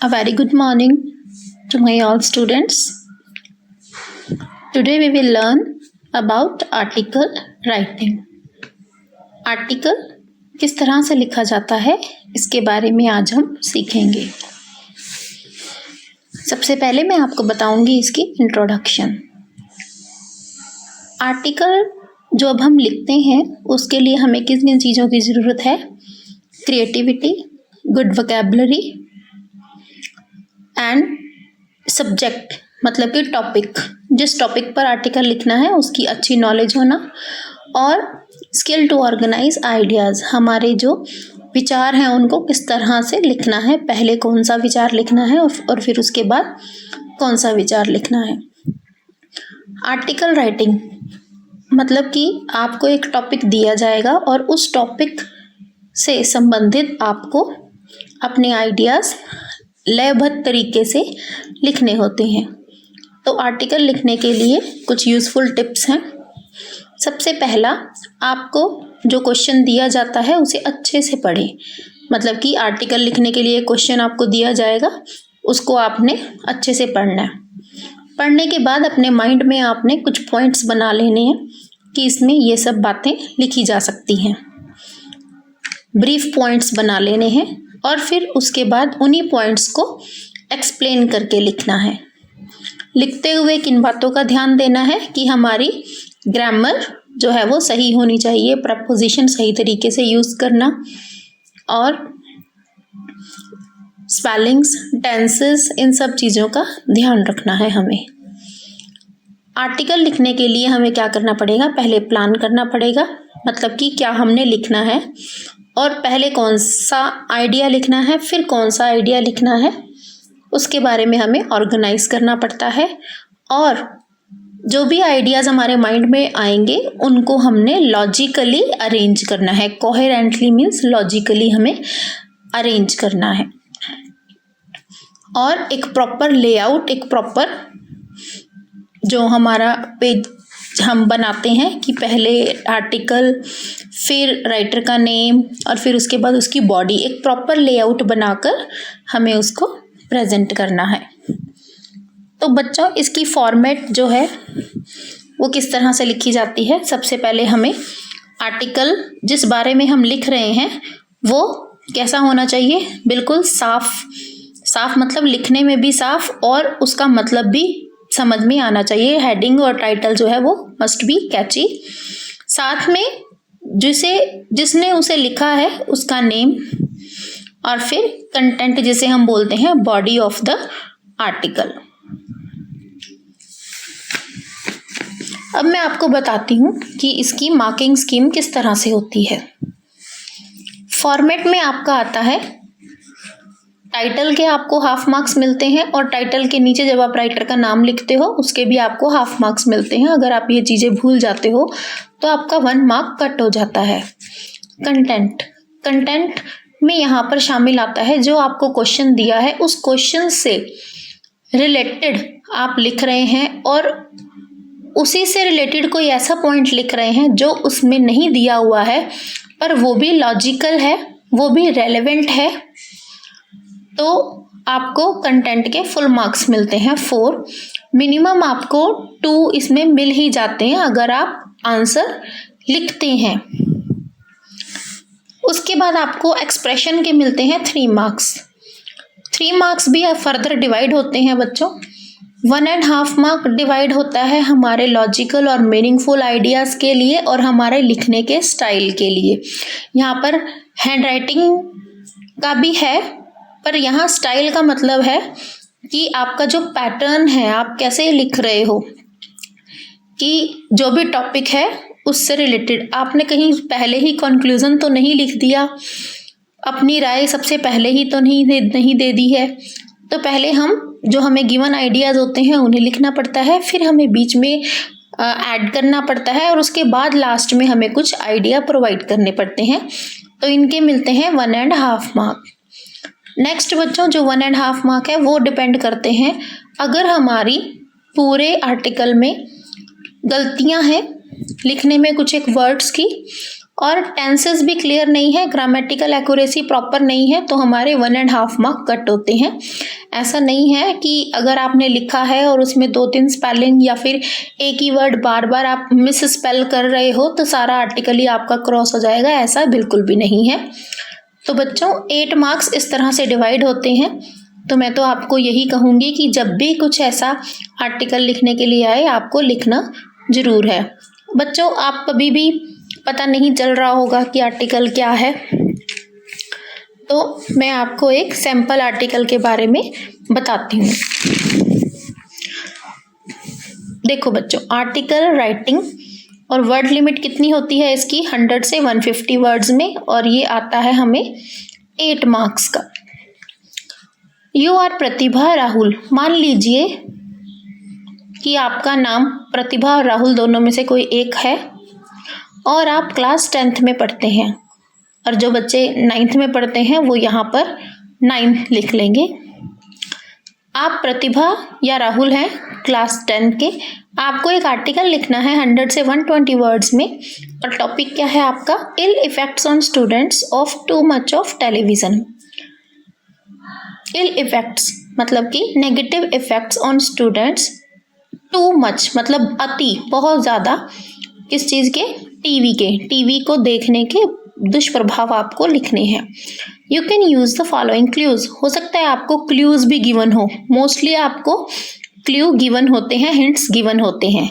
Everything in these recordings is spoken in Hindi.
A very good morning to my all students. Today we will learn about article writing. Article किस तरह से लिखा जाता है इसके बारे में आज हम सीखेंगे। सबसे पहले मैं आपको बताऊंगी इसकी इंट्रोडक्शन। आर्टिकल जो अब हम लिखते हैं उसके लिए हमें किन किन चीज़ों की ज़रूरत है? Creativity, good vocabulary and subject, मतलब कि टॉपिक, जिस टॉपिक पर आर्टिकल लिखना है उसकी अच्छी नॉलेज होना, और स्किल टू ऑर्गेनाइज आइडियाज़, हमारे जो विचार हैं उनको किस तरह से लिखना है, पहले कौन सा विचार लिखना है और फिर उसके बाद कौन सा विचार लिखना है। आर्टिकल राइटिंग मतलब कि आपको एक टॉपिक दिया जाएगा और उस टॉपिक से संबंधित आपको अपने आइडियाज़ लयबद्ध तरीके से लिखने होते हैं। तो आर्टिकल लिखने के लिए कुछ यूज़फुल टिप्स हैं। सबसे पहला, आपको जो क्वेश्चन दिया जाता है उसे अच्छे से पढ़ें। मतलब कि आर्टिकल लिखने के लिए क्वेश्चन आपको दिया जाएगा, उसको आपने अच्छे से पढ़ना है। पढ़ने के बाद अपने माइंड में आपने कुछ पॉइंट्स बना लेने हैं कि इसमें ये सब बातें लिखी जा सकती हैं। ब्रीफ पॉइंट्स बना लेने हैं और फिर उसके बाद उन्हीं पॉइंट्स को एक्सप्लेन करके लिखना है। लिखते हुए किन बातों का ध्यान देना है कि हमारी ग्रामर जो है वो सही होनी चाहिए, प्रपोजिशन सही तरीके से यूज़ करना, और स्पेलिंग्स, टेंसेस, इन सब चीज़ों का ध्यान रखना है हमें। आर्टिकल लिखने के लिए हमें क्या करना पड़ेगा? पहले प्लान करना पड़ेगा, मतलब कि क्या हमने लिखना है और पहले कौन सा आइडिया लिखना है, फिर कौन सा आइडिया लिखना है, उसके बारे में हमें ऑर्गेनाइज करना पड़ता है। और जो भी आइडियाज़ हमारे माइंड में आएंगे उनको हमने लॉजिकली अरेंज करना है। कोहेरेंटली मीन्स लॉजिकली हमें अरेंज करना है। और एक प्रॉपर लेआउट, एक प्रॉपर जो हमारा पेज हम बनाते हैं कि पहले आर्टिकल, फिर राइटर का नेम और फिर उसके बाद उसकी बॉडी, एक प्रॉपर लेआउट बनाकर हमें उसको प्रेजेंट करना है। तो बच्चों, इसकी फॉर्मेट जो है वो किस तरह से लिखी जाती है? सबसे पहले हमें आर्टिकल जिस बारे में हम लिख रहे हैं वो कैसा होना चाहिए? बिल्कुल साफ। साफ मतलब लिखने में भी साफ और उसका मतलब भी समझ में आना चाहिए। हेडिंग और टाइटल जो है वो मस्ट बी कैची। साथ में जिसने उसे लिखा है उसका नेम, और फिर कंटेंट जिसे हम बोलते हैं बॉडी ऑफ द आर्टिकल। अब मैं आपको बताती हूँ कि इसकी मार्किंग स्कीम किस तरह से होती है। फॉर्मेट में आपका आता है, टाइटल के आपको हाफ मार्क्स मिलते हैं और टाइटल के नीचे जब आप राइटर का नाम लिखते हो उसके भी आपको हाफ मार्क्स मिलते हैं। अगर आप ये चीज़ें भूल जाते हो तो आपका 1 मार्क कट हो जाता है। कंटेंट में यहाँ पर शामिल आता है जो आपको क्वेश्चन दिया है उस क्वेश्चन से रिलेटेड आप लिख रहे हैं और उसी से रिलेटेड कोई ऐसा पॉइंट लिख रहे हैं जो उसमें नहीं दिया हुआ है पर वो भी लॉजिकल है, वो भी रेलेवेंट है, तो आपको कंटेंट के फुल मार्क्स मिलते हैं 4। मिनिमम आपको 2 इसमें मिल ही जाते हैं अगर आप आंसर लिखते हैं। उसके बाद आपको एक्सप्रेशन के मिलते हैं 3 मार्क्स। 3 मार्क्स भी फर्दर डिवाइड होते हैं बच्चों। 1.5 मार्क डिवाइड होता है हमारे लॉजिकल और मीनिंगफुल आइडियाज़ के लिए और हमारे लिखने के स्टाइल के लिए। यहाँ पर हैंड राइटिंग का भी है, पर यहाँ स्टाइल का मतलब है कि आपका जो पैटर्न है, आप कैसे लिख रहे हो, कि जो भी टॉपिक है उससे रिलेटेड आपने कहीं पहले ही कंक्लूजन तो नहीं लिख दिया, अपनी राय सबसे पहले ही तो नहीं दे दी है। तो पहले हम जो हमें गिवन आइडियाज़ होते हैं उन्हें लिखना पड़ता है, फिर हमें बीच में ऐड करना पड़ता है और उसके बाद लास्ट में हमें कुछ आइडिया प्रोवाइड करने पड़ते हैं। तो इनके मिलते हैं 1.5 मार्क। नेक्स्ट बच्चों, जो 1.5 मार्क है वो डिपेंड करते हैं अगर हमारी पूरे आर्टिकल में गलतियां हैं लिखने में कुछ एक वर्ड्स की, और टेंसेस भी क्लियर नहीं है, ग्रामेटिकल एक्यूरेसी प्रॉपर नहीं है, तो हमारे 1.5 मार्क कट होते हैं। ऐसा नहीं है कि अगर आपने लिखा है और उसमें 2-3 स्पेलिंग या फिर एक ही वर्ड बार बार आप मिस स्पेल कर रहे हो तो सारा आर्टिकल ही आपका क्रॉस हो जाएगा, ऐसा बिल्कुल भी नहीं है। तो बच्चों 8 मार्क्स इस तरह से डिवाइड होते हैं। तो मैं तो आपको यही कहूँगी कि जब भी कुछ ऐसा आर्टिकल लिखने के लिए आए आपको लिखना ज़रूर है। बच्चों आप कभी भी पता नहीं चल रहा होगा कि आर्टिकल क्या है, तो मैं आपको एक सैम्पल आर्टिकल के बारे में बताती हूँ। देखो बच्चों, आर्टिकल राइटिंग और वर्ड लिमिट कितनी होती है इसकी, 100 से 150 वर्ड्स में, और ये आता है हमें 8 मार्क्स का। यू आर प्रतिभा राहुल, मान लीजिए कि आपका नाम प्रतिभा और राहुल दोनों में से कोई एक है और आप क्लास 10th में पढ़ते हैं, और जो बच्चे 9th में पढ़ते हैं वो यहाँ पर 9 लिख लेंगे। आप प्रतिभा या राहुल हैं क्लास 10 के, आपको एक आर्टिकल लिखना है 100 से 120 वर्ड्स में, और टॉपिक क्या है आपका, ill effects on students of too much of television. Ill effects मतलब कि negative effects on students, too much मतलब अति, बहुत ज़्यादा, किस चीज़ के, टीवी के, टीवी को देखने के दुष्प्रभाव आपको लिखने हैं। You can use the following clues, हो सकता है आपको क्लूज भी गिवन हो, मोस्टली आपको क्लू गिवन होते हैं, हिंट्स गिवन होते हैं।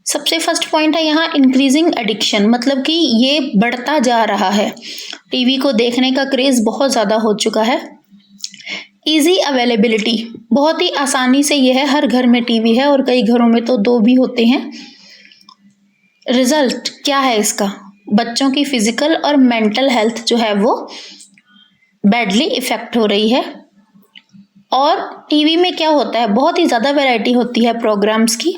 सबसे फर्स्ट पॉइंट है यहाँ इंक्रीजिंग एडिक्शन, मतलब कि ये बढ़ता जा रहा है, टीवी को देखने का क्रेज़ बहुत ज़्यादा हो चुका है। ईजी अवेलेबिलिटी, बहुत ही आसानी से यह है, हर घर में टीवी है और कई घरों में तो 2 भी होते हैं। रिजल्ट क्या है इसका, बच्चों की फिजिकल और मेंटल हेल्थ जो है वो बैडली इफेक्ट हो रही है। और टीवी में क्या होता है, बहुत ही ज़्यादा वैरायटी होती है प्रोग्राम्स की।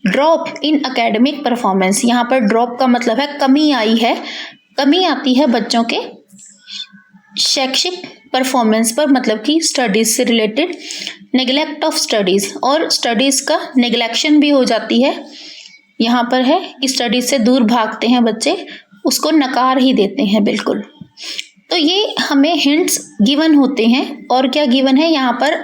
ड्रॉप इन एकेडमिक परफॉर्मेंस, यहाँ पर ड्रॉप का मतलब है कमी आई है, कमी आती है बच्चों के शैक्षिक परफॉर्मेंस पर, मतलब कि स्टडीज से रिलेटेड। नेग्लेक्ट ऑफ स्टडीज, और स्टडीज का नेग्लेक्शन भी हो जाती है। यहाँ पर है कि स्टडीज से दूर भागते हैं बच्चे, उसको नकार ही देते हैं बिल्कुल। तो ये हमें हिंट्स गिवन होते हैं, और क्या गिवन है यहाँ पर,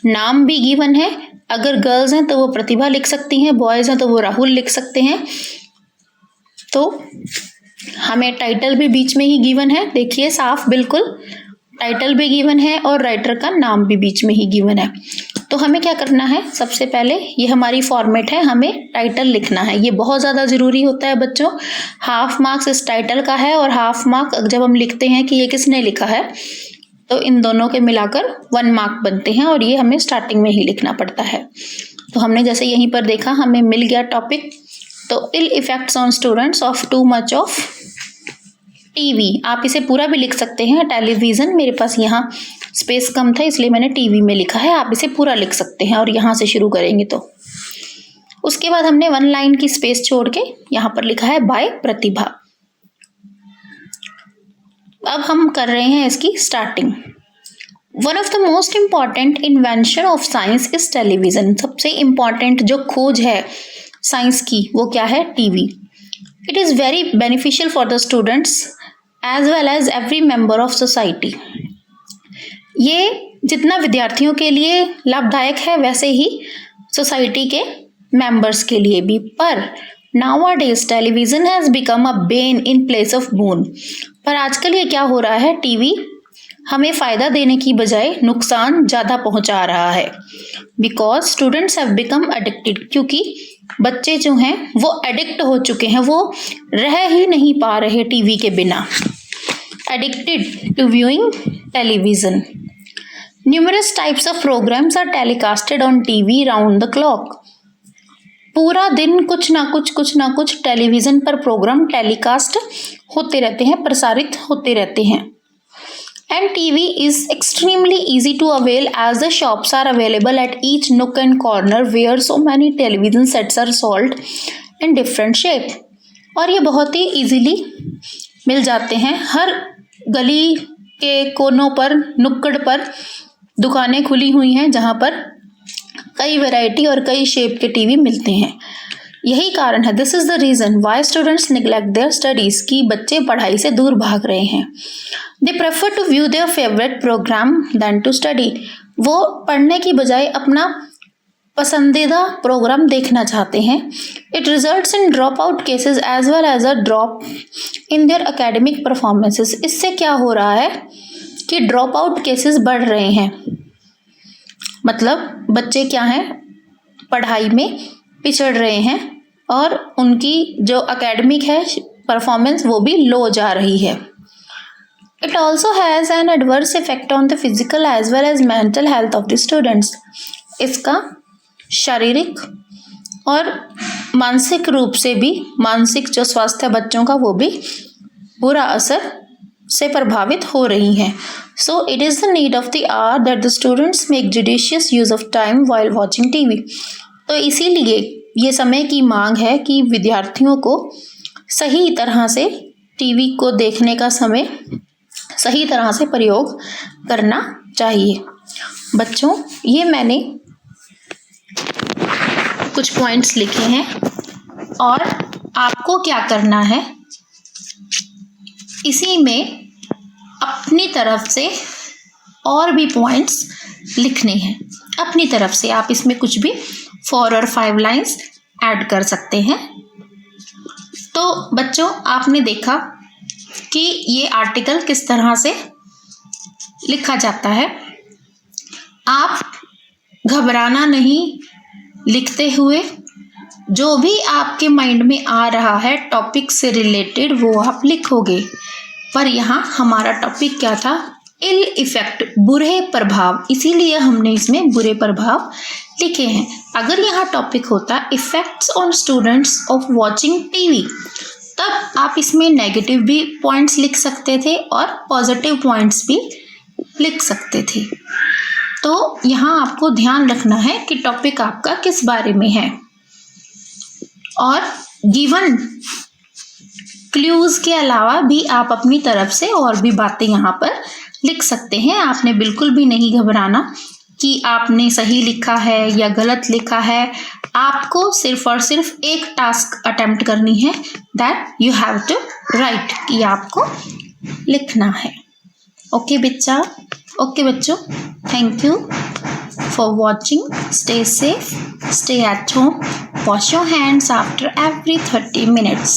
नाम भी गिवन है, अगर गर्ल्स हैं तो वो प्रतिभा लिख सकती हैं, बॉयज़ हैं तो वो राहुल लिख सकते हैं। तो हमें टाइटल भी बीच में ही गिवन है, देखिए साफ बिल्कुल, टाइटल भी गिवन है और राइटर का नाम भी बीच में ही गिवन है। तो हमें क्या करना है, सबसे पहले ये हमारी फॉर्मेट है, हमें टाइटल लिखना है, ये बहुत ज़्यादा ज़रूरी होता है बच्चों। 1/2 मार्क्स इस टाइटल का है, और 1/2 मार्क जब हम लिखते हैं कि ये किसने लिखा है, तो इन दोनों के मिलाकर 1 मार्क बनते हैं, और ये हमें स्टार्टिंग में ही लिखना पड़ता है। तो हमने जैसे यहीं पर देखा, हमें मिल गया टॉपिक, तो ill effects on students of too much of TV, आप इसे पूरा भी लिख सकते हैं टेलीविज़न, मेरे पास यहाँ स्पेस कम था इसलिए मैंने टीवी में लिखा है, आप इसे पूरा लिख सकते हैं, और यहाँ से शुरू करेंगे तो उसके बाद हमने 1 लाइन की स्पेस छोड़ के यहाँ पर लिखा है बाय प्रतिभा। अब हम कर रहे हैं इसकी starting. One of the most important invention of science is television, सबसे इम्पॉर्टेंट जो खोज है साइंस की वो क्या है, TV. It is very beneficial for the students as well as every member of society, ये जितना विद्यार्थियों के लिए लाभदायक है वैसे ही सोसाइटी के मेंबर्स के लिए भी। पर nowadays television has become a Ben in place of bone, पर आजकल ये क्या हो रहा है, टीवी हमें फ़ायदा देने की बजाय नुकसान ज़्यादा पहुंचा रहा है। Because students have become addicted, क्योंकि बच्चे जो हैं वो एडिक्ट हो चुके हैं, वो रह ही नहीं पा रहे टीवी के बिना। Addicted to viewing television. Numerous types of programmes are telecasted on TV round the clock, पूरा दिन कुछ ना कुछ टेलीविज़न पर प्रोग्राम टेलीकास्ट होते रहते हैं, प्रसारित होते रहते हैं। And TV is extremely easy to avail as the shops are available at each nook and corner where so many television sets are sold in different shape, और ये बहुत ही ईजीली मिल जाते हैं, हर गली के कोनों पर, नुक्कड़ पर दुकानें खुली हुई हैं जहाँ पर कई वैरायटी और कई शेप के टीवी मिलते हैं। यही कारण है, this is the reason why students neglect their studies, कि बच्चे पढ़ाई से दूर भाग रहे हैं। They prefer to view their favourite programme than to study, वो पढ़ने की बजाय अपना पसंदीदा प्रोग्राम देखना चाहते हैं। It results in drop out cases as well as a drop in their academic performances. इससे क्या हो रहा है कि ड्रॉप आउट केसेस बढ़ रहे हैं, मतलब बच्चे क्या हैं, पढ़ाई में पिछड़ रहे हैं और उनकी जो एकेडमिक है परफॉर्मेंस वो भी लो जा रही है। It also has an adverse effect on the physical as well as mental health of the students. इसका शारीरिक और मानसिक रूप से भी, मानसिक जो स्वास्थ्य है बच्चों का वो भी बुरा असर से प्रभावित हो रही हैं। So it is the need of the hour that the students make judicious use of time while watching TV. तो इसीलिए ये समय की मांग है कि विद्यार्थियों को सही तरह से टीवी को देखने का समय सही तरह से प्रयोग करना चाहिए। बच्चों, ये मैंने कुछ पॉइंट्स लिखे हैं और आपको क्या करना है, इसी में अपनी तरफ से और भी पॉइंट्स लिखने हैं। अपनी तरफ से आप इसमें कुछ भी 4 और 5 लाइन्स ऐड कर सकते हैं। तो बच्चों, आपने देखा कि ये आर्टिकल किस तरह से लिखा जाता है। आप घबराना नहीं, लिखते हुए जो भी आपके माइंड में आ रहा है टॉपिक से रिलेटेड वो आप लिखोगे। पर यहाँ हमारा टॉपिक क्या था, इल इफेक्ट, बुरे प्रभाव, इसीलिए हमने इसमें बुरे प्रभाव लिखे हैं। अगर यहाँ टॉपिक होता effects on students of watching TV, तब आप इसमें नेगेटिव भी पॉइंट्स लिख सकते थे और पॉजिटिव पॉइंट्स भी लिख सकते थे। तो यहाँ आपको ध्यान रखना है कि टॉपिक आपका किस बारे में है। और गिवन क्लूज के अलावा भी आप अपनी तरफ से और भी बातें यहाँ पर लिख सकते हैं। आपने बिल्कुल भी नहीं घबराना कि आपने सही लिखा है या गलत लिखा है। आपको सिर्फ और सिर्फ एक टास्क अटेम्प्ट करनी है, that you have to write, कि आपको लिखना है। ओके बच्चों, thank you for watching. Stay safe, stay at home, wash your hands after every 30 minutes.